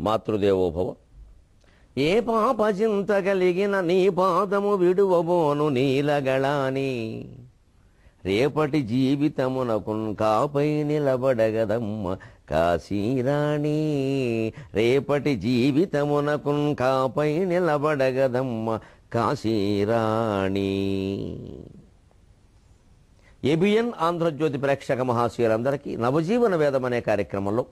మాతృదేవోభవ. ఏ పాప చింత కలిగిన నీ పాదము విడువబోను నీలగళాని, రేపటి జీవితమునకున్ కాపై నిలబడగదమ్మ కాశీరాణి, రేపటి జీవితమునకున్ కాపై నిలబడగదమ్మ కాశీరాణి. ఏబిఎన్ ఆంధ్రజ్యోతి ప్రేక్షక మహాశయులందరికీ నవజీవన వేదం అనే కార్యక్రమంలో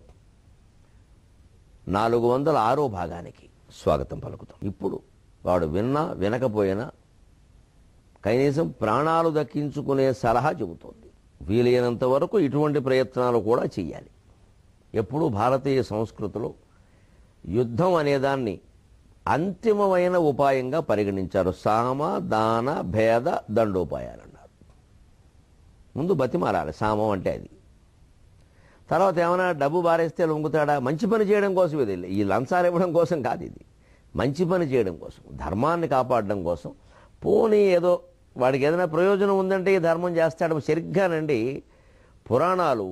406వ భాగానికి స్వాగతం పలుకుతాం. ఇప్పుడు వాడు విన్నా వినకపోయినా కనీసం ప్రాణాలు దక్కించుకునే సలహా చెబుతోంది. వీలైనంత వరకు ఇటువంటి ప్రయత్నాలు కూడా చేయాలి. ఎప్పుడూ భారతీయ సంస్కృతిలో యుద్ధం అనేదాన్ని అంతిమమైన ఉపాయంగా పరిగణించారు. సామ దాన భేద దండోపాయాలు అన్నారు. ముందు బతిమారాలి, సామం అంటే అది. తర్వాత ఏమైనా డబ్బు బారేస్తే లొంగుతాడా? మంచి పని చేయడం కోసం ఇది. ఈ లంచాలు ఇవ్వడం కోసం కాదు, ఇది మంచి పని చేయడం కోసం, ధర్మాన్ని కాపాడడం కోసం. పోనీ ఏదో వాడికి ఏదైనా ప్రయోజనం ఉందంటే ఈ ధర్మం చేస్తాడు. సరిగ్గానండి పురాణాలు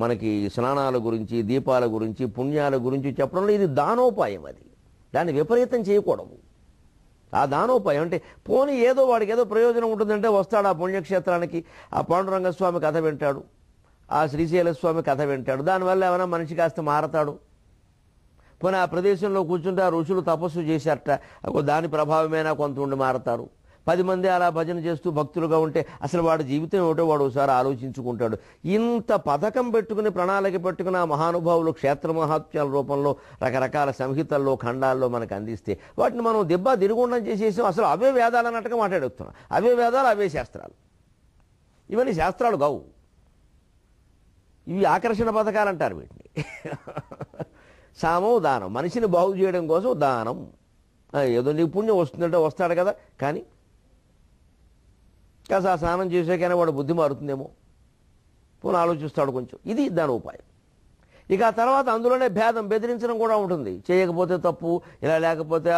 మనకి స్నానాల గురించి, దీపాల గురించి, పుణ్యాల గురించి చెప్పడంలో ఇది దానోపాయం. అది దాన్ని విపరీతం చేయకూడదు. ఆ దానోపాయం అంటే పోనీ ఏదో వాడికి ఏదో ప్రయోజనం ఉంటుందంటే వస్తాడు ఆ పుణ్యక్షేత్రానికి, ఆ పాండురంగస్వామి కథ వింటాడు, ఆ శ్రీశైలస్వామి కథ వింటాడు. దానివల్ల ఏమైనా మనిషి కాస్త మారతాడు. పోనీ ఆ ప్రదేశంలో కూర్చుంటే ఆ ఋషులు తపస్సు చేశారట, దాని ప్రభావమైనా కొంత ఉండి మారతారు. 10 మంది అలా భజన చేస్తూ భక్తులుగా ఉంటే అసలు వాడి జీవితం ఏమిటో వాడు ఒకసారి ఆలోచించుకుంటాడు. ఇంత పథకం పెట్టుకుని ప్రణాళిక పెట్టుకుని ఆ మహానుభావులు క్షేత్ర మహాత్మ్యాల రూపంలో రకరకాల సంహితల్లో ఖండాల్లో మనకు అందిస్తే వాటిని మనం దిబ్బా దిరుగుండం చేసేసాం. అసలు అవే వేదాలు అన్నట్టుగా మాట్లాడుతున్నాం. అవే వేదాలు, అవే శాస్త్రాలు. ఇవన్నీ శాస్త్రాలు కావు, ఇవి ఆకర్షణ పథకాలు అంటారు వీటిని. సామం దానం, మనిషిని బాగు చేయడం కోసం దానం. ఏదో నీకు పుణ్యం వస్తుందంటే వస్తాడు కదా, కానీ కాస్త ఆ స్నానం చేసాకైనా వాడు బుద్ధి మారుతుందేమో, పోనీ ఆలోచిస్తాడు కొంచెం. ఇది దాని ఉపాయం. ఇక ఆ తర్వాత అందులోనే భేదం, బెదిరించడం కూడా ఉంటుంది. చేయకపోతే తప్పు, ఇలా లేకపోతే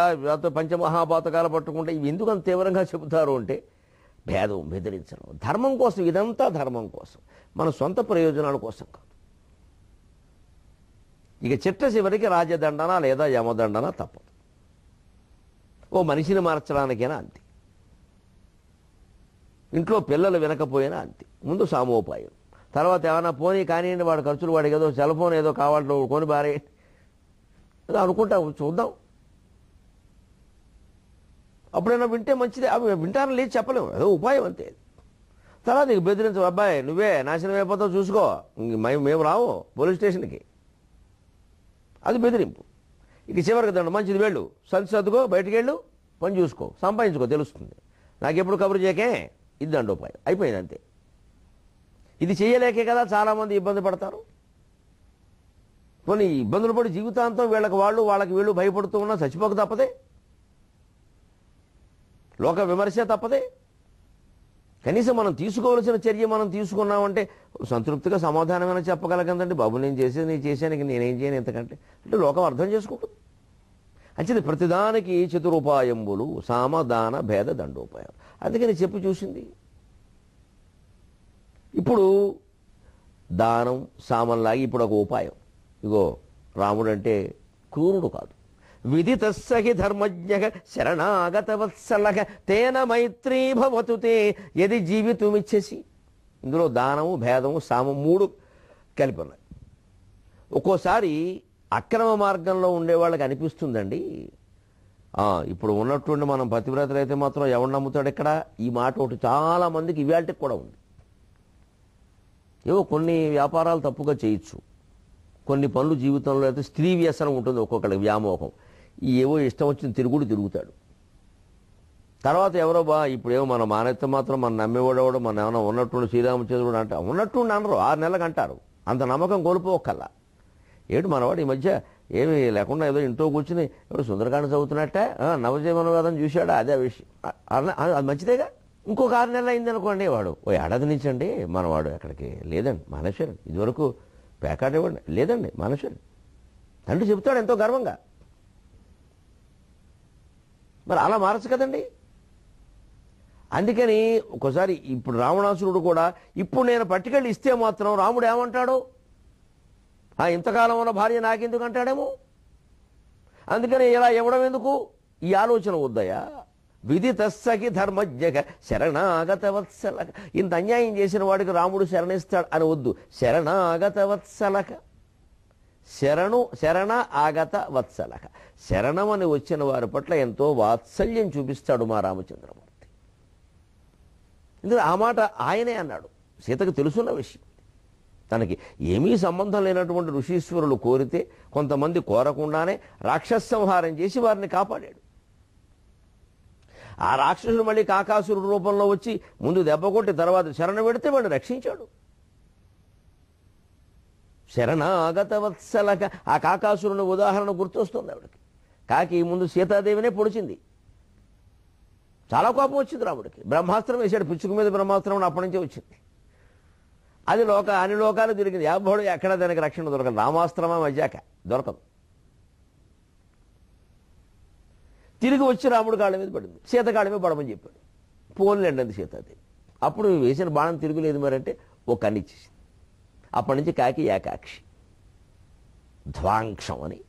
పంచమహాపాతకాలు పట్టుకుంటే. ఇవి ఎందుకు అంత తీవ్రంగా చెబుతారు అంటే భేదం, బెదిరించడం ధర్మం కోసం. ఇదంతా ధర్మం కోసం, మన సొంత ప్రయోజనాల కోసం కాదు. ఇక చిట్ట చివరికి రాజదండన లేదా యమదండన తప్పదు. ఓ మనిషిని మార్చడానికైనా అంతే, ఇంట్లో పిల్లలు వినకపోయినా అంతే. ముందు సామోపాయం, తర్వాత ఏమైనా పోనీ కానివ్వండి, వాడి ఖర్చులు, వాడికి ఏదో సెల్ ఫోన్ ఏదో కావాలంటే కొని బారేయండి ఏదో అనుకుంటా, చూద్దాం. అప్పుడైనా వింటే మంచిదే, అవి వింటారని లేదు చెప్పలేము, ఏదో ఉపాయం అంతే. తర్వాత నీకు బెదిరించవు, అబ్బాయి నువ్వే నాశనం అయిపోతావు చూసుకో, మేము రావు పోలీస్ స్టేషన్కి, అది బెదిరింపు. ఇక చివరికి దండ, మంచిది వెళ్ళు, సర్దుకో, బయటికి వెళ్ళు, పని చూసుకో, సంపాదించుకో, తెలుస్తుంది, నాకెప్పుడు కబురు చేయకే. ఇది దండోపాయం, అయిపోయింది అంతే. ఇది చేయలేకే కదా చాలామంది ఇబ్బంది పడతారు. కొన్ని ఇబ్బందులు పడి జీవితాంతం వీళ్ళకి వాళ్ళు, వాళ్ళకి వీళ్ళు భయపడుతూ ఉన్నా చచ్చిపోక తప్పదే, లోక విమర్శ తప్పదే. కనీసం మనం తీసుకోవాల్సిన చర్య మనం తీసుకున్నామంటే సంతృప్తిగా సమాధానమైనా చెప్పగలగందండి. బాబు నేను చేసేది నేను చేశాను, నేనేం చేయను ఎంతకంటే అంటే లోకం అర్థం చేసుకుంటుంది. అంచేది ప్రతిదానికి చతురుపాయంబులు సామదాన భేద దండోపాయం. అందుకని చెప్పి చూసింది. ఇప్పుడు దానం సామంలాగి ఇప్పుడు ఒక ఉపాయం. ఇగో రాముడు అంటే క్రూరుడు కాదు. విదితస్సహి ధర్మజ్ఞ శరణాగత వత్సలక తేన మైత్రీ భవతు తే యది జీవితుమిచ్చేసి. ఇందులో దానము భేదము సామం 3 కలిపి ఉన్నాయి. ఒక్కోసారి అక్రమ మార్గంలో ఉండేవాళ్ళకి అనిపిస్తుందండి, ఇప్పుడు ఉన్నటువంటి మనం పతివ్రతలు అయితే మాత్రం ఎవడు నమ్ముతాడు ఇక్కడ. ఈ మాట ఒకటి చాలా మందికి ఇవాళకి కూడా ఉంది. ఏవో కొన్ని వ్యాపారాలు తప్పుగా చేయొచ్చు, కొన్ని పనులు జీవితంలో అయితే స్త్రీ వ్యసనం ఉంటుంది, ఒక్కొక్కళ్ళకి వ్యామోహం, ఏవో ఇష్టం వచ్చిన తిరుగుతాడు. తర్వాత ఎవరో ఇప్పుడేమో మనం మానేస్తే మాత్రం మనం నమ్మేవాడేవాడు, మనం ఏమైనా ఉన్నట్టుండి శ్రీరామచంద్రుడు అంటే ఉన్నట్టుండి అనరు, 6 నెలలకు అంటారు. అంత నమ్మకం కోల్పోకల్లా. ఏడు మనవాడు ఈ మధ్య ఏమీ లేకుండా ఏదో ఇంట్లో కూర్చుని ఎవరు సుందరకాండ చదువుతున్నట్టే నవజీవన వేదం చూశాడా, అదే విషయం, అది మంచిదేగా. ఇంకొక 6 నెలలు అయింది అనుకోండి, వాడు ఓ ఏడాది నుంచి అండి మనవాడు ఎక్కడికి లేదండి మానేశ్వరం, ఇదివరకు పేకాట ఇవ్వండి లేదండి మానేశ్వరం తండ్రి చెబుతాడు ఎంతో గర్వంగా. మరి అలా మారచ్చు కదండి. అందుకని ఒకసారి ఇప్పుడు రావణాసురుడు కూడా ఇప్పుడు నేను పట్టుకెళ్ళి ఇస్తే మాత్రం రాముడు ఏమంటాడు, ఇంతకాలం ఉన్న భార్య నాకెందుకు అంటాడేమో. అందుకని ఇలా ఇవ్వడం ఎందుకు? ఈ ఆలోచన వద్దయా? విదితస్సకి ధర్మజ్ఞక శరణాగత వత్సలక. ఇంత అన్యాయం చేసిన వాడికి రాముడు శరణిస్తాడు అని వద్దు. శరణాగత వత్సలక, శరణ ఆగత వత్సలక. శరణమని వచ్చిన వారి పట్ల ఎంతో వాత్సల్యం చూపిస్తాడు మా రామచంద్రమూర్తి. ఎందుకంటే ఆ మాట ఆయనే అన్నాడు. సీతకు తెలుసున్న విషయం. తనకి ఏమీ సంబంధం లేనటువంటి ఋషీశ్వరులు కోరితే కొంతమంది కోరకుండానే రాక్షస సంహారం చేసి వారిని కాపాడాడు. ఆ రాక్షసుడు మళ్ళీ కాకాసురుడు రూపంలో వచ్చి ముందు దెబ్బ కొట్టి తర్వాత శరణ పెడితే వాడిని రక్షించాడు. శరణాగత వత్సలక. ఆ కాకాసురుని ఉదాహరణ గుర్తొస్తుంది ఆవిడకి. కాకి ముందు సీతాదేవినే పొడిచింది. చాలా కోపం వచ్చింది రాముడికి. బ్రహ్మాస్త్రం వేశాడు. పిచ్చుక మీద బ్రహ్మాస్త్రం అప్పటి నుంచే వచ్చింది. అది అన్ని లోకాలు తిరిగింది. ఎవడు ఎక్కడ దానికి రక్షణ దొరకదు. రామాస్త్రమా మధ్యాక దొరకదు. తిరిగి వచ్చి రాముడు కాళ్ళ మీద పడింది. సీత కాళ్ళ మీద పడమని చెప్పాడు. పోన్లేండి అంది సీతాదేవి. అప్పుడు వేసిన బాణం తిరుగులేదు మరంటే ఒక కన్నిచ్చేసింది. అప్పటి నుంచి కాకి ఏకాక్షి, ధ్వాంక్షం అని.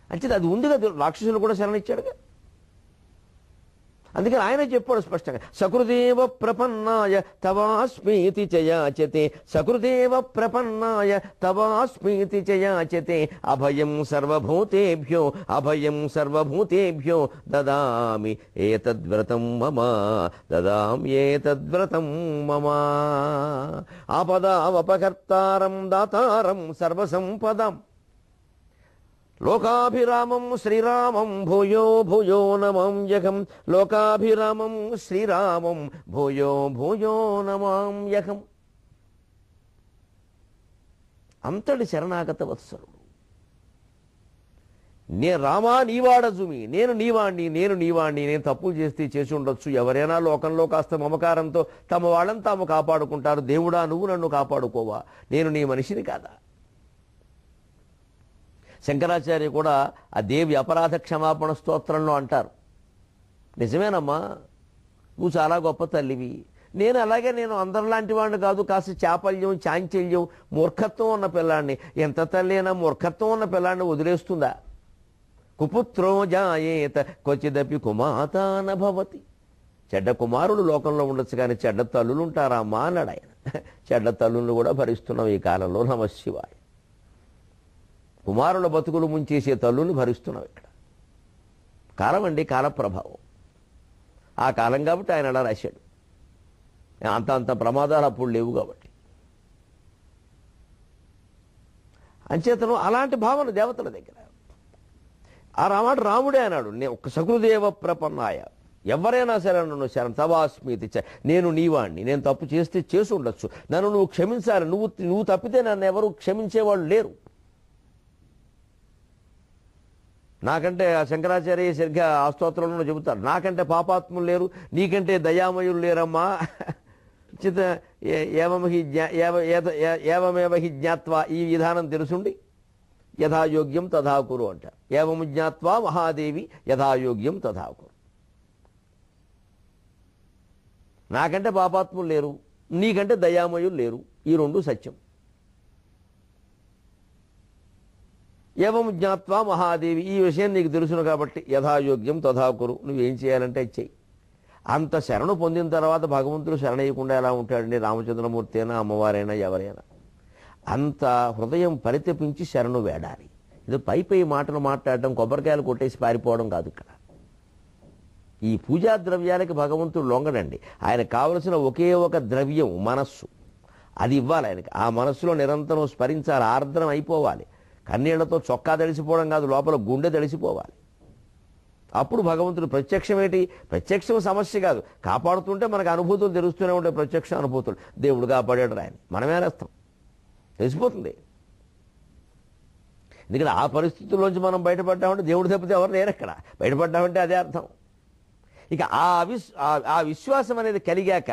అంటే అది ఉందిగా, రాక్షసులు కూడా శరణిచ్చాడుగా. అందుకని ఆయన చెప్పాడు స్పష్టంగా, సకృదేవ ప్రపన్నాయ తవాస్మీతి చయాచతే, సకృదేవ ప్రపన్నాయ తవాస్మీతి చయాచతే, అభయం సర్వభూతేభ్యో అభయం సర్వభూతేభ్యో దదామి ఏతద్వ్రతం మమ, దదామి ఏతద్వ్రతం మమ. ఆపదావపకర్తారం దాతారం సర్వసంపదాం, లోకాభిరామం శ్రీరామం భూయో భూయో నమామ్యహం, లోకాభిరామం శ్రీరామం భూయో భూయో నమామ్యహం. అంతటి శరణాగత వత్సరుడు. రామా నీవాడజుమి, నేను నీవాణ్ణి, నేను తప్పులు చేస్తే చేసి ఉండొచ్చు. ఎవరైనా లోకంలో కాస్త మమకారంతో తమ వాళ్ళని తాము కాపాడుకుంటారు. దేవుడా నువ్వు నన్ను కాపాడుకోవా, నేను నీ మనిషిని కాదా? శంకరాచార్య కూడా ఆ దేవి అపరాధ క్షమాపణ స్తోత్రంలో అంటారు, నిజమేనమ్మా, నువ్వు చాలా గొప్ప తల్లివి. నేను అందరిలాంటి వాడిని కాదు. కాస్త చాపల్యం, చాంచల్యం, మూర్ఖత్వం ఉన్న పిల్లాడిని. ఎంత తల్లి అయినా మూర్ఖత్వం ఉన్న పిల్లాడిని వదిలేస్తుందా? కుపుత్రో జాయేత క్వచిదపి కుమాతాన భవతి. చెడ్డ కుమారుడు లోకంలో ఉండొచ్చు కానీ చెడ్డ తల్లులు ఉంటారా అమ్మా అన్నాడు ఆయన. చెడ్డ తల్లులను కూడా భరిస్తున్నాం ఈ కాలంలో. నమశివాయ. కుమారుల బతుకులు ముంచేసే తల్లుని భరిస్తున్నాం ఇక్కడ. కాలం అండి, కాల ప్రభావం. ఆ కాలం కాబట్టి ఆయన అలా రాశాడు. అంత ప్రమాదాలు అప్పుడు లేవు కాబట్టి. అంచేతను అలాంటి భావన దేవతల దగ్గర. ఆ రాముడే అన్నాడు, ఒక సకృదేవ ప్రపన్నాయ, ఎవరైనా సరే నన్ను శరణ్ తవాస్మీతి, నేను నీవాణ్ణి, నేను తప్పు చేస్తే చేసి ఉండొచ్చు, నన్ను నువ్వు క్షమించాలి. నువ్వు తప్పితే నన్ను ఎవరు క్షమించేవాళ్ళు లేరు. నాకంటే శంకరాచార్య సరిగ్గా ఆ స్తోత్రంలో చెబుతారు, నాకంటే పాపాత్ములు లేరు, నీకంటే దయామయులు లేరమ్మా. చిత ఏవమేవ హి జ్ఞాత్వా, ఈ విధానం తెలుసుండి యథాయోగ్యం తథాకురు అంటారు. ఏవము జ్ఞాత్వా మహాదేవి యథాయోగ్యం తథాకురు. నాకంటే పాపాత్ములు లేరు, నీకంటే దయామయులు లేరు, ఈ రెండు సత్యం. ఏవం జ్ఞాత్వా మహాదేవి, ఈ విషయం నీకు తెలుసును కాబట్టి యథాయోగ్యం తథాకురు, నువ్వేం చేయాలంటే చెయ్యి. అంత శరణు పొందిన తర్వాత భగవంతుడు శరణయ్యకుండా ఎలా ఉంటాడండి? రామచంద్రమూర్తి అయినా అమ్మవారైనా ఎవరైనా అంత హృదయం పరితపించి శరణు వేడాలి. ఇది పై మాటలు మాట్లాడడం, కొబ్బరికాయలు కొట్టేసి పారిపోవడం కాదు ఇక్కడ. ఈ పూజా ద్రవ్యాలకి భగవంతుడు లొంగడండి. ఆయనకు కావలసిన ఒకే ఒక ద్రవ్యం మనస్సు. అది ఇవ్వాలి ఆయనకి. ఆ మనస్సులో నిరంతరం స్మరించాలి, ఆర్ద్రం అయిపోవాలి. కన్నీళ్లతో చొక్కా తడిసిపోవడం కాదు, లోపల గుండె తడిసిపోవాలి. అప్పుడు భగవంతుడు ప్రత్యక్షమేంటి? ప్రత్యక్షం సమస్య కాదు, కాపాడుతుంటే మనకు అనుభూతులు తెలుస్తూనే ఉంటాయి. ప్రత్యక్ష అనుభూతులు, దేవుడు కాపాడాడు ఆయన, మనమే నేస్తాం, తెలిసిపోతుంది. ఎందుకంటే ఆ పరిస్థితుల్లోంచి మనం బయటపడ్డామంటే దేవుడు తప్పితే ఎవరు లేరు ఎక్కడ. బయటపడ్డామంటే అదే అర్థం. ఇక ఆ విశ్వాసం అనేది కలిగాక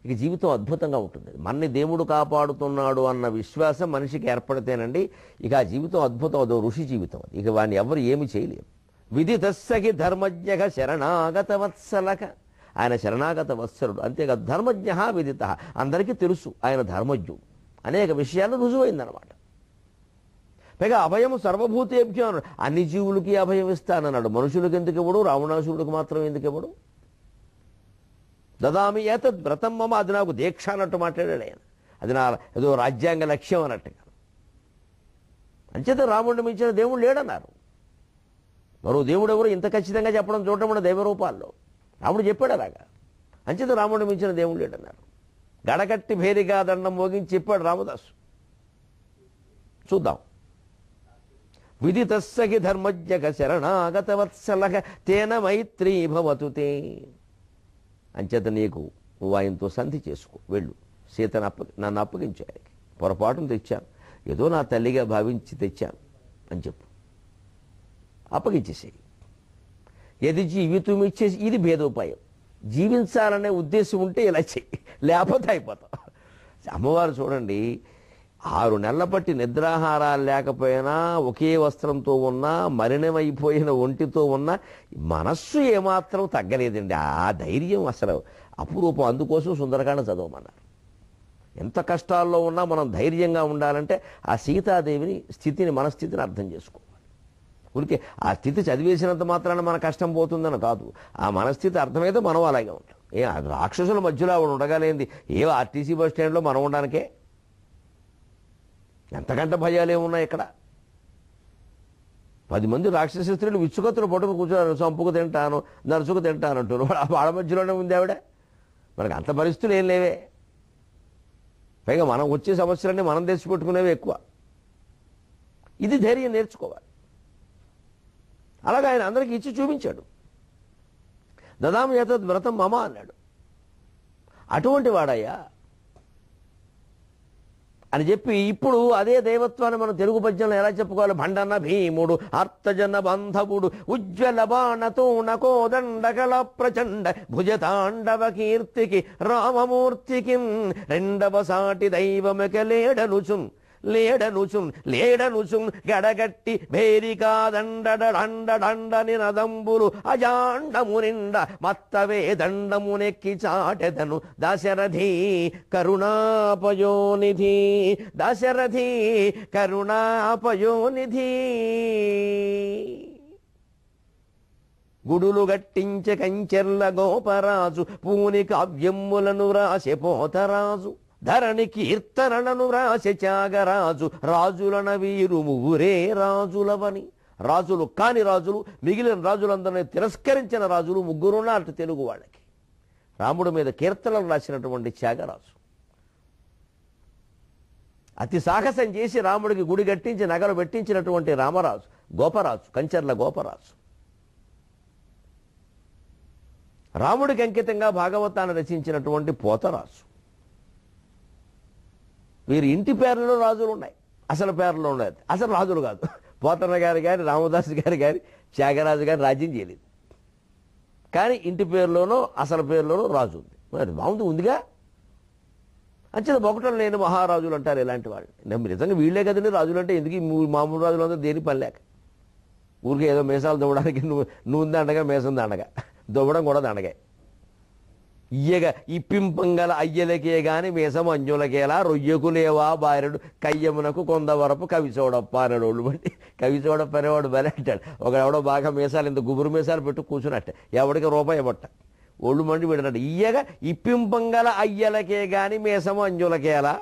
ఇక జీవితం అద్భుతంగా ఉంటుంది. మనని దేవుడు కాపాడుతున్నాడు అన్న విశ్వాసం మనిషికి ఏర్పడితేనండి ఇక ఆ జీవితం అద్భుతం. అదో ఋషి జీవితం. ఇక వాడిని ఎవరు ఏమి చేయలేరు. విదితస్సకి ధర్మజ్ఞ శరణాగత వత్సలక, ఆయన శరణాగత వత్సరుడు. అంతేకాదు ధర్మజ్ఞ విదిత, అందరికీ తెలుసు ఆయన ధర్మజ్ఞుడు. అనేక విషయాలు రుజువైందనమాట. పైగా అభయం సర్వభూతేభ్యం అన్నాడు. అన్ని జీవులకి అభయం ఇస్తానన్నాడు. మనుషులకు ఎందుకు ఇవ్వడు, రావణాసురుడికి మాత్రం ఎందుకు ఇవ్వడు? దదామి ఏతద్ వ్రతం మమ, అది నాకు దీక్ష అన్నట్టు మాట్లాడాడు ఆయన. అది నా ఏదో రాజ్యాంగ లక్ష్యం అన్నట్టుగా. అంచేత రాముడిని మించిన దేవుడు లేడన్నారు. మరో దేవుడు ఎవరు ఇంత ఖచ్చితంగా చెప్పడం చూడటం మన దైవ రూపాల్లో. రాముడు చెప్పాడు అలాగా. అంచేత రాముడిని మించిన దేవుడు లేడన్నారు. గడకట్టి భేరిగా దండం మోగించి చెప్పాడు రామదాసు. చూద్దాం. విదితస్సగి ధర్మజ్ఞక శరణాగత వత్సలక తేన మైత్రీ భవతు తే. అంచేత నీకు నువ్వు ఆయనతో సంధి చేసుకో, వెళ్ళు. సీతను నన్ను అప్పగించు ఆయనకి. పొరపాటును తెచ్చాను, ఏదో నా తల్లిగా భావించి తెచ్చాను అని చెప్పు, అప్పగించేసేయి. ఏది జీవితం ఇచ్చేసి, ఇది భేదోపాయం. జీవించాలనే ఉద్దేశం ఉంటే ఇలా చెయ్యి, లేకపోతే అయిపోతాం. అమ్మవారు చూడండి, 6 నెలల పట్టి నిద్రాహారాలు లేకపోయినా, ఒకే వస్త్రంతో ఉన్నా, మలినమైపోయిన ఒంటితో ఉన్నా మనస్సు ఏమాత్రం తగ్గలేదండి. ఆ ధైర్యం అసలు అపురూపం. అందుకోసం సుందరకాండ చదవమన్నారు. ఎంత కష్టాల్లో ఉన్నా మనం ధైర్యంగా ఉండాలంటే ఆ సీతాదేవిని స్థితిని, మన స్థితిని అర్థం చేసుకోవాలి. ఊరికే ఆ స్థితి చదివేసినంత మాత్రాన మన కష్టం పోతుందని కాదు. ఆ మనస్థితి అర్థమైతే మనం అలాగే ఉంటాం. రాక్షసుల మధ్యలో ఆవిడ ఉండగలేంది ఏ ఆర్టీసీ బస్ స్టాండ్లో మనం ఉండడానికే. ఎంతకంటే భయాలు ఏమున్నాయి ఇక్కడ. 10 మంది రాక్షస స్త్రీలు విచ్చుకత్తులు పట్టుకు కూర్చోరు. చంపుకు తింటాను, నరుచుకు తింటాను అంటారు. వాళ్ళ మధ్యలోనే ఉంది ఆవిడ. మనకు అంత పరిస్థితులు ఏం లేవే. పైగా మనం వచ్చే సమస్యలన్నీ మనం తెచ్చిపెట్టుకునేవి ఎక్కువ. ఇది ధైర్యం నేర్చుకోవాలి. అలాగే ఆయన అందరికీ ఇచ్చి చూపించాడు. దదామి ఏతద్ వ్రతం మమ అన్నాడు. అటువంటి వాడయ్యా అని చెప్పి ఇప్పుడు అదే దైవత్వాన్ని మనం తెలుగు పద్యంలో ఎలా చెప్పుకోవాలి? భండన భీముడు, అర్థజన బంధవుడు, ఉజ్వల బాణతోణ కోదండకల ప్రచండ భుజతాండవ కీర్తికి రామమూర్తికి రెండవ సాటి దైవమిక లేడనుచున్ గడగట్టి భేరికా దండ నినదంబులు అజాండము నిండ మత్తవే దండమునెక్కి చాటెదను దశరథి కరుణాపయోనిధి. దశరథి కరుణాపయోనిధి. గుడులు గట్టించే కంచెర్ల గోపరాజు, పూని కావ్యములను రాసే పోతరాజు, ధరణి కీర్తనలను రాసే త్యాగరాజు, రాజులన వీరు ముగ్గురే రాజులవని. రాజులు కాని రాజులు, మిగిలిన రాజులందరినీ తిరస్కరించిన రాజులు ముగ్గురున్నారు తెలుగు వాళ్ళకి. రాముడి మీద కీర్తనలు రాసినటువంటి త్యాగరాజు, అతి సాహసం చేసి రాముడికి గుడి కట్టించి నగలు పెట్టించినటువంటి రామరాజు, గోపరాజు, కంచెర్ల గోపరాజు. రాముడికి అంకితంగా భాగవతాన్ని రచించినటువంటి పోతరాజు. వీరి ఇంటి పేర్లలో రాజులు ఉన్నాయి, అసలు పేర్లలో ఉన్నాయి. అసలు రాజులు కాదు. పోతన్న గారు కానీ, రామదాసు గారు కానీ, త్యాగరాజు గారు రాజ్యం చేయలేదు. కానీ ఇంటి పేరులోనో అసలు పేరులోనో రాజు ఉంది. మరి బాగుంది, ఉందిగా. అంచేత ఒకటం లేని మహారాజులు అంటారు ఇలాంటి వాళ్ళు. నిజంగా వీళ్ళే కదండి రాజులు అంటే. ఎందుకు మామూలు రాజులు అందరూ దేని పని లేక, ఊరికే ఏదో మీసాలు దువ్వడానికి నువ్వు దండగా, మీసం దండగా, దువ్వడం కూడా దండగా. ఇయ్యగా ఇప్పింపంగల అయ్యలకే గాని మీసం అంజులకేలా, రొయ్యకులేవా బారెడు కయ్యమునకు కొందవరపు కవిచోడప్ప అన్నాడు. ఒళ్ళు బట్టి కవిచోడప్ప అనేవాడు బలి అంటాడు. ఒకడెవడో బాగా మీసాలు, ఇంత గుబురు మీసాలు పెట్టు కూర్చున్నట్టే, ఎవడికి రూపాయి ఇవ్వట. ఒళ్ళు మండి పెడినట్టు. ఇయ్యగా ఇప్పింపంగల అయ్యలకే గాని మీసం అంజులకేలా.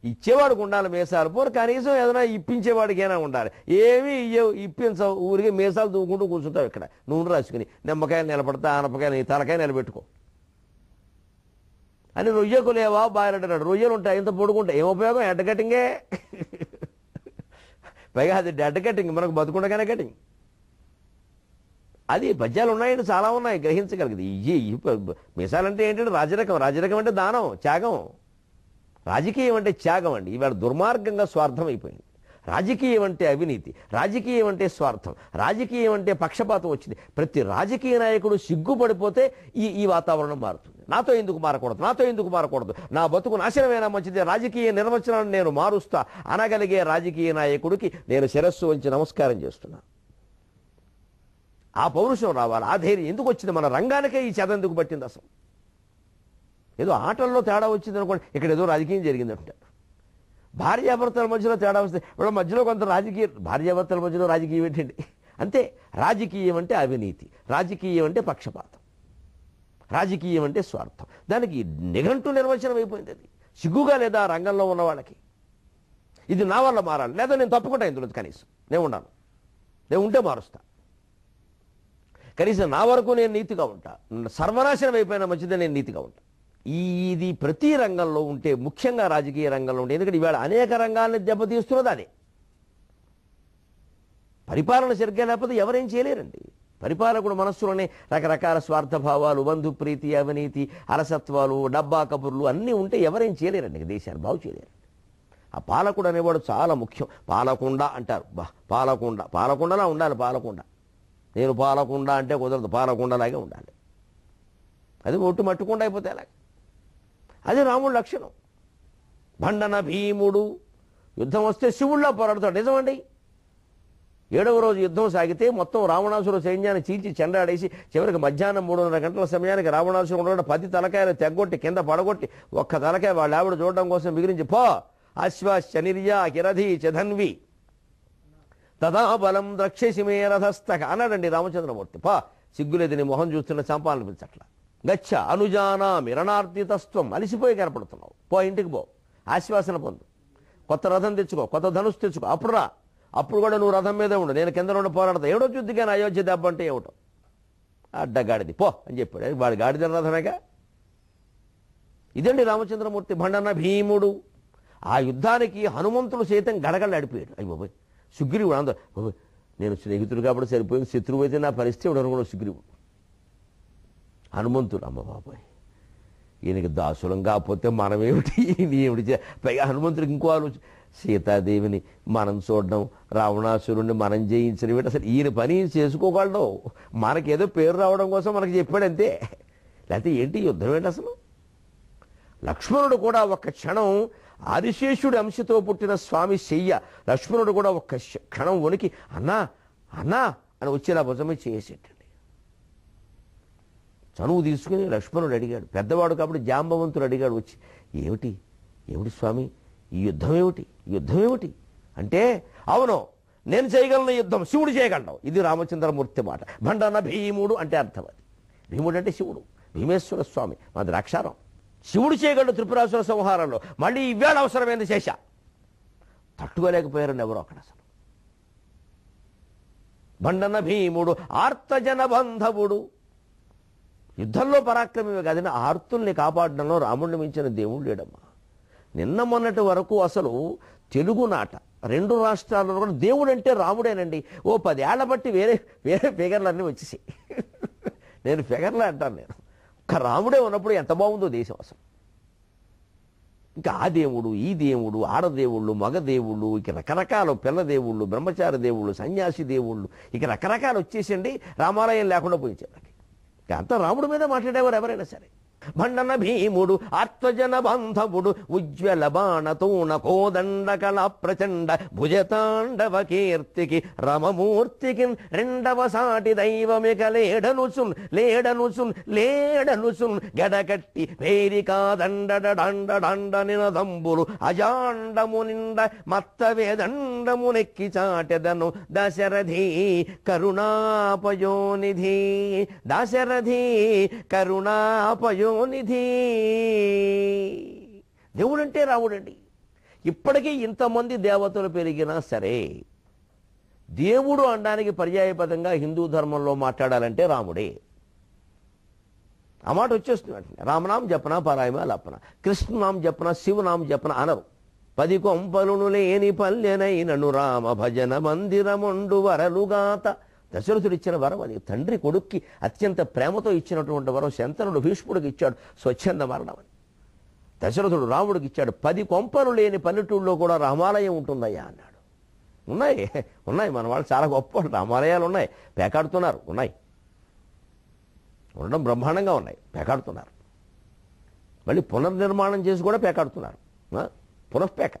ఇచ్చేవాడికి ఉండాలి మీసాలు, పోరు కనీసం ఏదైనా ఇప్పించేవాడికైనా ఉండాలి. ఏమీ ఇయ్యవు, ఇప్పించవు, ఊరికే మీసాలు దూకుంటూ కూర్చుంటావు. ఇక్కడ నూనె రాసుకుని నిమ్మకాయలు నిలబడతా, ఆనపకాయలు, ఈ తలకాయ నిలబెట్టుకో అని. రొయ్యకు లేవా బాయలంటున్నాడు. రొయ్యలు ఉంటాయి, ఇంత పొడుకుంటాయి, ఏం ఉపయోగం? హెడ్ కటింగే. పైగా అది డెడ్ కటింగ్, మనకు బతుకుండగానే కటింగ్. అది పద్యాలు ఉన్నాయండి, చాలా ఉన్నాయి, గ్రహించగలిగింది. మీసాలంటే ఏంటంటే రాజరకం. రాజరకం అంటే దానం, త్యాగం. రాజకీయం అంటే త్యాగం అండి. ఇవాళ దుర్మార్గంగా స్వార్థం అయిపోయింది. రాజకీయం అంటే అవినీతి, రాజకీయం అంటే స్వార్థం, రాజకీయం అంటే పక్షపాతం వచ్చింది. ప్రతి రాజకీయ నాయకుడు సిగ్గుపడిపోతే ఈ వాతావరణం మారుతుంది. నాతో ఎందుకు మారకూడదు, నా బతుకు నాశనమైనా మంచిది, రాజకీయ నిర్వచనాన్ని నేను మారుస్తా అనగలిగే రాజకీయ నాయకుడికి నేను శిరస్సు వంచి నమస్కారం చేస్తున్నా. ఆ పౌరుషం రావాలి, ఆ ధైర్యం ఎందుకు వచ్చింది? మన రంగానికే ఈ చెద ఎందుకు పట్టింది? అసలు ఏదో ఆటల్లో తేడా వచ్చింది అనుకోండి, ఇక్కడ ఏదో రాజకీయం జరిగింది అంటారు. భార్యాభర్తల మధ్యలో తేడా వస్తే వాళ్ళ మధ్యలో కొంత రాజకీయ, భార్యాభర్తల మధ్యలో రాజకీయం ఏంటండి? అంతే. రాజకీయం అంటే అవినీతి, రాజకీయం అంటే పక్షపాతం, రాజకీయం అంటే స్వార్థం. దానికి నిఘంటు నిర్వచనం అయిపోయింది. అది సిగ్గుగా లేదా రంగంలో ఉన్న వాళ్ళకి? ఇది నా వల్ల మారాలి, లేదా నేను తప్పుకుంటా ఇందులో, కనీసం నేను ఉన్నాను, నేను ఉంటే మారుస్తా, కనీసం నా వరకు నేను నీతిగా ఉంటా, సర్వనాశనం అయిపోయిన మంచిదే నేను నీతిగా ఉంటా. ఇది ప్రతి రంగంలో ఉంటే, ముఖ్యంగా రాజకీయ రంగంలో ఉంటే, ఎందుకంటే ఇవాళ అనేక రంగాల్ని దెబ్బతీస్తున్నది అదే. పరిపాలన సరిగ్గా లేకపోతే ఎవరేం చేయలేరండి. పరిపాలకుడు మనస్సులోనే రకరకాల స్వార్థభావాలు, బంధుప్రీతి, అవినీతి, అలసత్వాలు, డబ్బా కబుర్లు అన్నీ ఉంటే ఎవరేం చేయలేరండి, దేశాన్ని బాగు చేయలేరండి. ఆ పాలకుడు అనేవాడు చాలా ముఖ్యం. పాలకుండా అంటారు, పాలకుండలా ఉండాలి. నేను పాలకుండా అంటే కుదరదు, పాలకుండలాగే ఉండాలి. అది ఒట్టు మట్టుకుండా అయిపోతే అలాగే. అది రాముడు లక్షణం. భండన భీముడు, యుద్ధం వస్తే శివుళ్ళ పోరాడతాడు. నిజమండి. 7వ రోజు యుద్ధం సాగితే మొత్తం రావణాసుర సైన్యాన్ని చీల్చి చెండాడేసి చివరికి మధ్యాహ్నం 3:30 గంటల సమయానికి రావణాసురుడు 10 తలకాయలు తెగ్గొట్టి కింద పడగొట్టి ఒక్క తలకాయ వాళ్ళ ఆవిడ చూడడం కోసం మిగిలించి, పో అశ్వాశ్చ నిర్యా కిరధీ చధన్వి తదా బలం ద్రక్షసిమే రథస్థక అన్నాడండి రామచంద్రమూర్తి. పా, సిగ్గులేదు నీ మొహం చూస్తున్న చంపాలనిపించట్లా. గచ్చ అనుజానామి రణార్దితస్త్వం, అలిసిపోయి కనపడుతున్నావు, పో ఇంటికి పో, ఆశ్వాసన పొందు, కొత్త రథం తెచ్చుకో, కొత్త ధనుసు తెచ్చుకో, అప్పుడు రా, అప్పుడు కూడా నువ్వు రథం మీదే ఉండు, నేను కింద నుండి పోరాడతా. ఏడో యుద్ధిగాని అయోధ్య దెబ్బ అంటే ఏమిటో, అడ్డగాడిది పో అని చెప్పాడు. వాడి గాడిద రథమేగా. ఇదండి రామచంద్రమూర్తి భండన భీముడు. ఆ యుద్ధానికి హనుమంతుడు సైతం గడగడలు అడిపోయాడు. అయ్యి బాబోయ్, సుగ్రీవుడు అందరూ, నేను స్నేహితుడు కాబట్టి సరిపోయింది, శత్రువు అయితే నా పరిస్థితి అనుకున్నాడు సుగ్రీవుడు. హనుమంతుడు, అమ్మ బాబోయ్, ఈయనకి దాసులం కాకపోతే మనమేమిటి, ఏమిటి. పైగా హనుమంతుడికి ఇంకో ఆలోచన, సీతాదేవిని మనం చూడడం, రావణాసురుణ్ణి మనం జయించడం, అసలు ఈయన పని చేసుకోగలడు, మనకేదో పేరు రావడం కోసం మనకి చెప్పాడు అంతే. లేకపోతే ఏంటి యుద్ధం ఏంటి అసలు? లక్ష్మణుడు కూడా ఒక్క క్షణం, ఆదిశేషుడి అంశతో పుట్టిన స్వామి శయ్య, లక్ష్మణుడు కూడా ఒక్క క్షణం వణికి అన్నా అన్నా అని వచ్చేలా భుజమే చేసేటండి. చనువు తీసుకుని లక్ష్మణుడు అడిగాడు, పెద్దవాడు కాబట్టి జాంబవంతుడు అడిగాడు వచ్చి, ఏమిటి స్వామి, ఈ యుద్ధం ఏమిటి అంటే, అవును నేను చేయగలను యుద్ధం, శివుడు చేయగలడు. ఇది రామచంద్రమూర్తి మాట. భండన భీముడు అంటే అర్థం అది. భీముడు అంటే శివుడు, భీమేశ్వర స్వామి మా ద్రాక్షారం. శివుడు చేయగలడు త్రిపురాసుర సంహారంలో. మళ్ళీ ఇవాళ అవసరమైంది శేష. తట్టుకోలేకపోయారండి ఎవరో అక్కడ అసలు. భండన భీముడు ఆర్తజన బంధవుడు, యుద్ధంలో పరాక్రమమే కాదని ఆర్తుల్ని కాపాడడంలో రాముడిని మించిన దేవుడు లేడమ్మా. నిన్న మొన్నటి వరకు అసలు తెలుగునాట 2 రాష్ట్రాల్లో కూడా దేవుడు అంటే రాముడేనండి. 10 ఏళ్ల బట్టి వేరే ఫిగర్లన్నీ వచ్చేసాయి. నేను ఫిగర్లే అంటాను. నేను ఒక్క రాముడే ఉన్నప్పుడు ఎంత బాగుందో దేశం అసలు. ఇంకా ఆ దేవుడు, ఈ దేవుడు, ఆడదేవుళ్ళు, మగ దేవుళ్ళు, ఇక రకరకాల పిల్ల దేవుళ్ళు, బ్రహ్మచారి దేవుళ్ళు, సన్యాసి దేవుళ్ళు, ఇక రకరకాలు వచ్చేసండి. రామాలయం లేకుండా పోయించారు. అంతా రాముడి మీద మాట్లాడేవారు ఎవరైనా సరే. భండన భీముడు ఆత్మజన బాంధవుడు, ఉజ్వల బాణతోణ కోదండ కళ ప్రచండ భుజతాండవ కీర్తికి రమమూర్తికి రెండవ సాటి దైవమిక లేడనుసున్ గడకట్టి వేరికా దండ నినదంబులు అజాండము నిండ మత్తవేదండము నెక్కి చాటెదను దశరథి కరుణాపయోనిధి. నిధి దేవుడంటే రాముడండి. ఇప్పటికీ ఇంతమంది దేవతలు పెరిగినా సరే దేవుడు అనడానికి పర్యాయపదంగా హిందూ ధర్మంలో మాట్లాడాలంటే రాముడే. ఆ మాట వచ్చేస్తుంది. రామనాం జపన పరాయమ లపన, కృష్ణనాం జపన శివనాం జపన అనరు. 10 కొంపలును లేని పల్లెనైనను రామ భజన మందిరముండు వరలుగాత. దశరథుడు ఇచ్చిన వరం అది. తండ్రి కొడుక్కి అత్యంత ప్రేమతో ఇచ్చినటువంటి వరం శంతనుడు భీష్ముడికి ఇచ్చాడు, స్వచ్ఛంద మరణం అని. దశరథుడు రాముడికి ఇచ్చాడు. 10 కొంపలు లేని పల్లెటూళ్ళలో కూడా రామాలయం ఉంటుందయ్యా అన్నాడు. ఉన్నాయి మన వాళ్ళు చాలా గొప్ప రామాలయాలు ఉన్నాయి, పేకాడుతున్నారు, ఉన్నాయి, ఉండడం బ్రహ్మాండంగా ఉన్నాయి, పేకాడుతున్నారు. మళ్ళీ పునర్నిర్మాణం చేసి కూడా పేకాడుతున్నారు. పునఃపేక,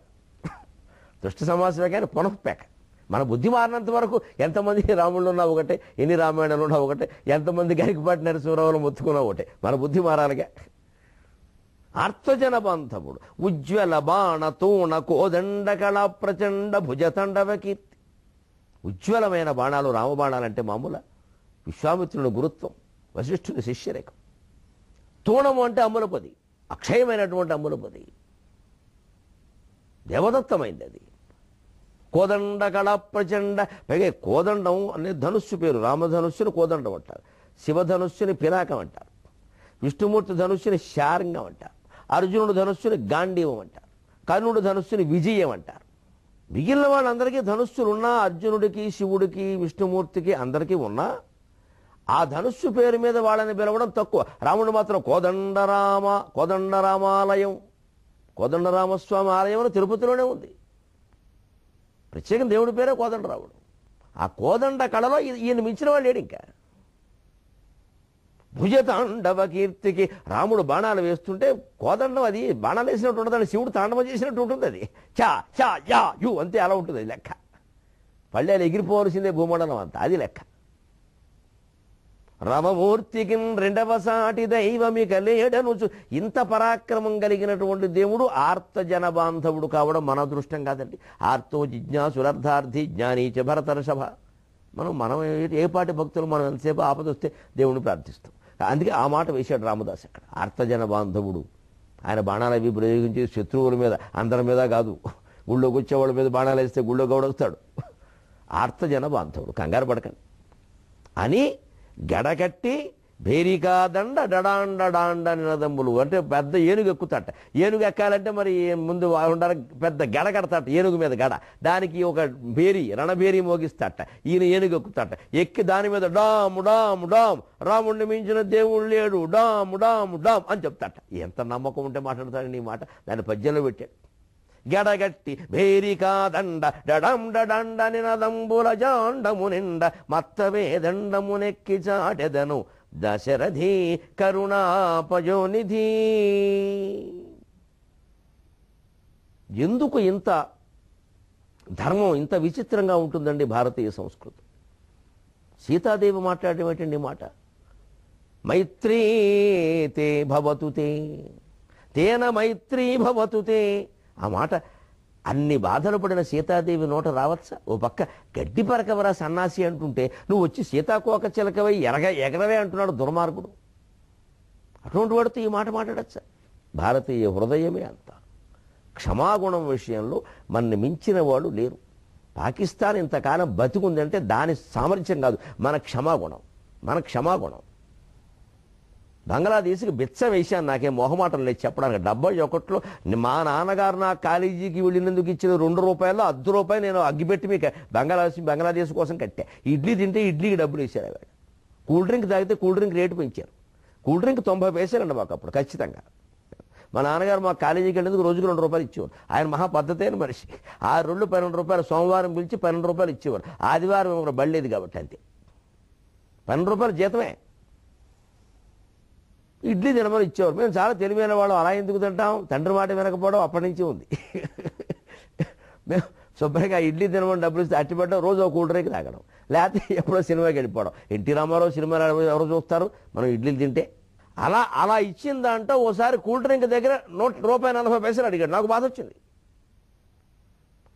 దుష్ట సమాసమే కానీ పునఃపేక. మన బుద్ధి మారినంత వరకు ఎంతమంది రాముళ్ళు ఉన్నా ఒకటే, ఎన్ని రామాయణాలు ఉన్నా ఒకటే, ఎంతమంది గరికపాటి నరసింహరావులు మొత్తుకున్నా ఒకటే. మన బుద్ధి మారాలిగా. ఆర్తజన బాంధవుడు ఉజ్వల బాణ తోణ కోదండ కళ ప్రచండ భుజతండవ కీర్తి. ఉజ్వలమైన బాణాలు రామబాణాలంటే మామూలు. విశ్వామిత్రుని గురుత్వం, వశిష్ఠుని శిష్యరేఖం. తోణము అంటే అమ్ములపది, అక్షయమైనటువంటి అమ్ములపది, దేవదత్తమైంది అది. కోదండ కళ ప్రచండ, పైగా కోదండం అనే ధనుస్సు పేరు. రామధనుస్సుని కోదండం అంటారు, శివధనుస్సుని పినాకం అంటారు, విష్ణుమూర్తి ధనుస్సుని శారంగం అంటారు, అర్జునుడు ధనుస్సుని గాంధీవం అంటారు, కర్ణుడు ధనుస్సుని విజయం అంటారు. మిగిలిన వాళ్ళందరికీ ధనుస్సులు ఉన్నా, అర్జునుడికి శివుడికి విష్ణుమూర్తికి అందరికీ ఉన్నా ఆ ధనుస్సు పేరు మీద వాళ్ళని పిలవడం తక్కువ. రాముడు మాత్రం కోదండరామాలయం, కోదండరామస్వామి ఆలయం అని తిరుపతిలోనే ఉంది. ప్రత్యేకం దేవుడి పేరే కోదండరాముడు. ఆ కోదండ కళలో ఈయన మించిన వాళ్ళు లేడు. ఇంకా భుజతాండవ కీర్తికి రాముడు బాణాలు వేస్తుంటే కోదండం అది బాణాలు వేసినట్టు ఉంటుంది, శివుడు తాండవం చేసినట్టు ఉంటుంది. అది చా చా యా యు అంతే, అలా ఉంటుంది అది లెక్క. పళ్ళేలు ఎగిరిపోవలసిందే భూమండలం అంతా, అది లెక్క. రామమూర్తికి రెండవ సాటి దైవమిక లేడనుచు, ఇంత పరాక్రమం కలిగినటువంటి దేవుడు ఆర్తజన బాంధవుడు కావడం మన అదృష్టం కాదండి. ఆర్తో జిజ్ఞాసురర్థార్థి జ్ఞానీచ భరతర్షభ. మనం ఏ పాటి భక్తులు మనం ఎంతసేపు ఆపదొస్తే దేవుణ్ణి ప్రార్థిస్తాం. అందుకే ఆ మాట వేశాడు రామదాస్ అక్కడ. ఆర్తజన బాంధవుడు. ఆయన బాణాలు అవి ప్రయోగించి శత్రువుల మీద, అందరి మీద కాదు, గుళ్ళోకి వచ్చేవాళ్ళ మీద బాణాలు వేస్తే గుళ్ళో గౌడొస్తాడు. ఆర్తజన బాంధవుడు, కంగారు పడకండి అని గడకట్టి భేరికా దండ డడాండ నినదమ్ములు అంటే పెద్ద ఏనుగు ఎక్కుతాట. ఏనుగు ఎక్కాలంటే మరి ముందు ఉండాలి, పెద్ద గడ కడతాట, ఏనుగు మీద గడ, దానికి ఒక రణభేరి మోగిస్తాట. ఈయన ఏనుగు ఎక్కుతాట, ఎక్కి దాని మీద డాము డాము డామ్, రాముడిని మించిన దేవుడు లేడు, డాము డాము డామ్ అని చెప్తాట. ఎంత నమ్మకం ఉంటే మాట్లాడతాడు ఈ మాట. దాన్ని పద్యంలో పెట్టాడు. గడగట్టి భేరికా దండ డడండ నినదంబుల జాండము నిండ మత్తవే దండమునెక్కి చాటెదను దశరథి కరుణాపయోనిధి. ఎందుకు ఇంత ధర్మం ఇంత విచిత్రంగా ఉంటుందండి భారతీయ సంస్కృతి. సీతాదేవి మాట్లాడేటండి మాట, మైత్రీ తే భవతు తే తేన మైత్రీ భవతు తే. ఆ మాట అన్ని బాధలు పడిన సీతాదేవి నోట రావచ్చా? ఓ పక్క గడ్డి పరకవరా సన్నాసి అంటుంటే నువ్వు వచ్చి సీతాకోక చిలకవై ఎగరవే అంటున్నాడు దుర్మార్గుడు. అటువంటి వాడితో ఈ మాట మాట్లాడచ్చా? భారతీయ హృదయమే అంత. క్షమాగుణం విషయంలో మనని మించిన వాళ్ళు లేరు. పాకిస్తాన్ ఇంతకాలం బతికుందంటే దాని సామర్థ్యం కాదు, మన క్షమాగుణం. బంగ్లాదేశ్కి బిచ్చం వేశాను, నాకేం మొహమాటం లేదు చెప్పడానికి. 71లో మా నాన్నగారు నా కాలేజీకి వెళ్ళినందుకు ఇచ్చిన ₹2 ₹10 నేను అగ్గిపెట్టి మీకు బంగ్లాదేశ్ కోసం కట్టా. ఇడ్లీ తింటే ఇడ్లీకి డబ్బులు వేశారు. అక్కడ కూల్ డ్రింక్ తాగితే కూల్ డ్రింక్ రేటు పెంచారు. కూల్ డ్రింక్ 90 పైసలండి మాకు అప్పుడు ఖచ్చితంగా. మా నాన్నగారు మా కాలేజీకి వెళ్ళేందుకు రోజుకు ₹2 ఇచ్చేవారు. ఆయన మహా పద్ధతైన మనిషి. 6 రోజులు ₹12, సోమవారం పిలిచి ₹12 ఇచ్చేవారు. ఆదివారం బళ్ళేది కాబట్టి అంతే, ₹12 జీతమే. ఇడ్లీ తినమని ఇచ్చేవారు. మేము చాలా తెలివైన వాళ్ళం, అలా ఎందుకు తింటాం, తండ్రి మాట వినకపోవడం అప్పటి నుంచి ఉంది. మేము శుభ్రంగా ఇడ్లీ తినమని డబ్బులు ఇస్తే అట్టిపెట్టడం, రోజు ఒక కూల్ డ్రింక్ తాగడం, లేకపోతే ఎప్పుడో సినిమాకి వెళ్ళిపోవడం. ఎన్టీ రామారావు సినిమా ఎవరు చూస్తారు మనం ఇడ్లీలు తింటే? అలా ఇచ్చిన దాంట్లో ఓసారి కూల్ డ్రింక్ దగ్గర ₹1.40 అడిగాడు. నాకు బాధ వచ్చింది.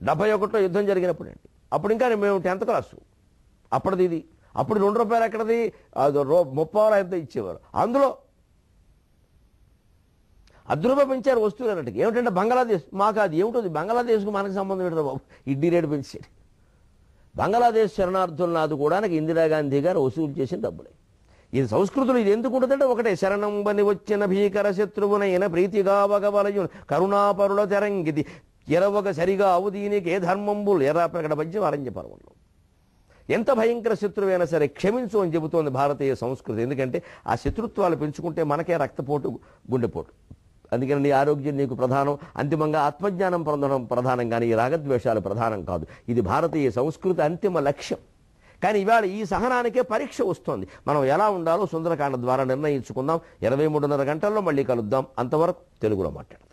71లో యుద్ధం జరిగినప్పుడు అండి. అప్పుడు ఇంకా మేము 10th క్లాసు అప్పటిది. ఇది అప్పుడు ₹2 ఎక్కడది, ₹30 ఎంత ఇచ్చేవారు. అందులో ₹10 పెంచారు వస్తువులు అన్నట్టు. ఏమిటంటే బంగ్లాదేశ్ మాకు అది ఏమిటది, బంగ్లాదేశ్కు మనకు సంబంధం ఏంటో బాబు, ఇడ్లీ రేటు పెంచాడు. బంగ్లాదేశ్ శరణార్థులను ఆదుకోవడానికి ఇందిరాగాంధీ గారు వసూలు చేసిన డబ్బులే. ఇది సంస్కృతులు. ఇది ఎందుకు ఉంటుందంటే ఒకటే, శరణంబని వచ్చిన భీకర శత్రువునైన ప్రీతిగా వగవలయును కరుణాపరుల తెరంగిది ఎరవగ సరిగా అవుదీనికి ఏ ధర్మంబులు ఎర్రా ప్రకట పద్యం అరణ్య పర్వంలో. ఎంత భయంకర శత్రువైనా సరే క్షమించు అని చెబుతోంది భారతీయ సంస్కృతి. ఎందుకంటే ఆ శత్రుత్వాలు పెంచుకుంటే మనకే రక్తపోటు, గుండెపోటు. అందుకని నీ ఆరోగ్యం నీకు ప్రధానం, అంతిమంగా ఆత్మజ్ఞానం పొందడం ప్రధానం, కానీ ఈ రాగద్వేషాలు ప్రధానం కాదు. ఇది భారతీయ సంస్కృతి అంతిమ లక్ష్యం. కానీ ఇవాళ ఈ సహనానికే పరీక్ష వస్తోంది. మనం ఎలా ఉండాలో సుందరకాండ ద్వారా నిర్ణయించుకుందాం. 23:30 గంటల్లో మళ్ళీ కలుద్దాం. అంతవరకు తెలుగులో మాట్లాడదాం.